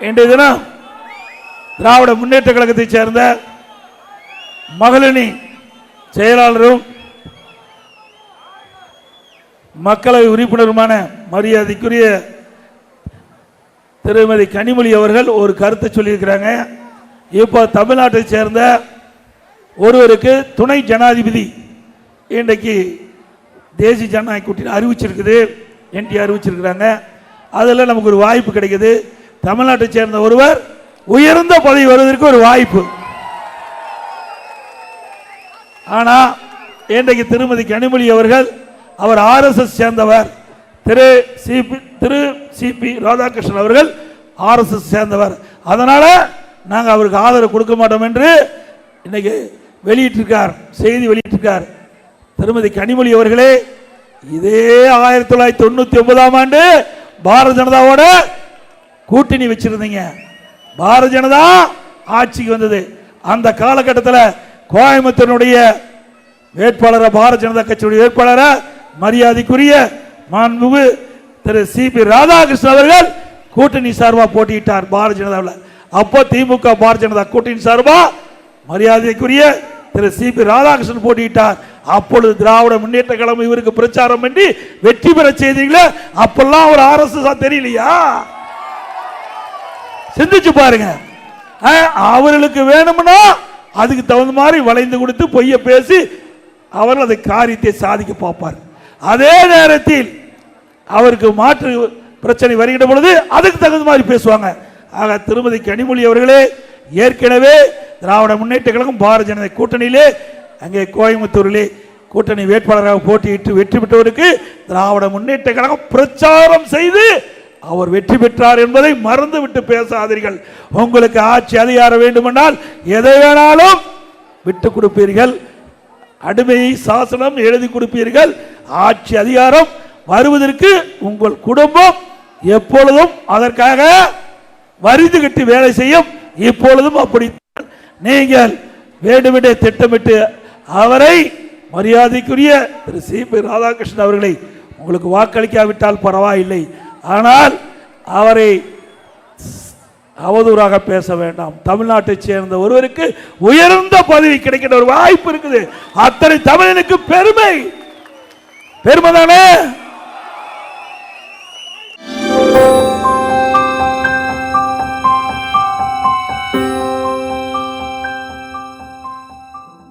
இன்றைய தினம் திராவிட முன்னேற்ற கழகத்தைச் சேர்ந்த மகளிரணி செயலாளரும் மக்களவை உறுப்பினருமான மரியாதைக்குரிய திருமதி கனிமொழி அவர்கள் ஒரு கருத்தை சொல்லியிருக்கிறாங்க. இப்போ தமிழ்நாட்டை சேர்ந்த ஒருவருக்கு துணை ஜனாதிபதி இன்றைக்கு தேசிய ஜனநாயக கூட்டணி அறிவிச்சிருக்குது, என்டி அறிவிச்சிருக்கிறாங்க. அதில் நமக்கு ஒரு வாய்ப்பு கிடைக்குது. தமிழ்நாட்டை சேர்ந்த ஒருவர் உயர்ந்த பதவி வருவதற்கு ஒரு வாய்ப்பு. ஆனால் இன்றைக்கு திருமதி கனிமொழி அவர்கள் அவர் ஆர்எஸ்எஸ் சேர்ந்தவர். திரு சிபி ராதாகிருஷ்ணன் அவர்கள் ஆர்எஸ்எஸ் சேர்ந்தவர். அதனால நாங்கள் அவருக்கு ஆதரவு கொடுக்க மாட்டோம் என்று இன்னைக்கு வெளியிட்டிருக்கார், செய்தி வெளியிட்டிருக்கார். திருமதி கனிமொழி அவர்களே, இதே 1999ஆம் ஆண்டு பாரதிய ஜனதாவோட கூட்டணி வச்சிருந்தீங்க. பாரதிய ஜனதா ஆட்சிக்கு வந்தது. அந்த காலகட்டத்தில் கோயம்புத்தூருடைய வேட்பாளர், பாரதிய ஜனதா கட்சியுடைய வேட்பாளர் மரியாதைக்குரிய மாண்புமிகு திரு சிபி ராதாகிருஷ்ணன் அவர்கள் கூட்டணி சார்பாக போட்டியிட்டார் பாரதிய ஜனதாவில். அப்போ திமுக பாரதிய ஜனதா கூட்டணி சார்பாக மரியாதைக்குரிய திரு சிபி ராதாகிருஷ்ணன் போட்டியிட்டார். அப்பொழுது திராவிட முன்னேற்ற கழகம் இவருக்கு பிரச்சாரம் பண்ணி வெற்றி பெற செய்தீங்களே, அப்பெல்லாம் ஒரு ஆர்எஸ்எஸ் தெரியலையா? சிந்திச்சு பாருங்க. அவர்களுக்கு வேணும்னா அதுக்கு தகுந்த மாதிரி வளைந்து கொடுத்து பொய்ய பேசி அவர்கள் அதை காரியத்தை சாதிக்க பார்ப்பார். அதே நேரத்தில் அவருக்கு மாற்று பிரச்சனை வருகின்ற பொழுது அதுக்கு தகுந்த மாதிரி பேசுவாங்க. ஆக திருமதி கனிமொழி அவர்களே, ஏற்கனவே திராவிட முன்னேற்ற கழகம் பாரதிய ஜனதா கூட்டணியிலே அங்கே கோயம்புத்தூரிலே கூட்டணி வேட்பாளராக போட்டியிட்டு வெற்றி பெற்றவருக்கு திராவிட முன்னேற்ற கழகம் பிரச்சாரம் செய்து அவர் வெற்றி பெற்றார் என்பதை மறந்துவிட்டு பேசாதீர்கள். உங்களுக்கு ஆட்சி அதிகாரம் வேண்டுமென்றால் எதை வேணாலும் விட்டு கொடுப்பீர்கள், அடிமை சாசனம் எழுதி கொடுப்பீர்கள். ஆட்சி அதிகாரம் வருவதற்கு உங்கள் குடும்பம் எப்பொழுதும் அதற்காக வரிந்து கட்டி வேலை செய்யும். இப்பொழுதும் அப்படி நீங்கள் வேண்டுமென்றே திட்டமிட்டு அவரை மரியாதைக்குரிய திரு சிபி ராதாகிருஷ்ணன் அவர்களை உங்களுக்கு வாக்களிக்காவிட்டால் பரவாயில்லை, ஆனால் அவரை அவதூறாக பேச வேண்டாம். தமிழ்நாட்டை சேர்ந்த ஒருவருக்கு உயர்ந்த பதவி கிடைக்கிற ஒரு வாய்ப்பு இருக்குது. அத்தனை தமிழனுக்கு பெருமை, பெருமை தானே.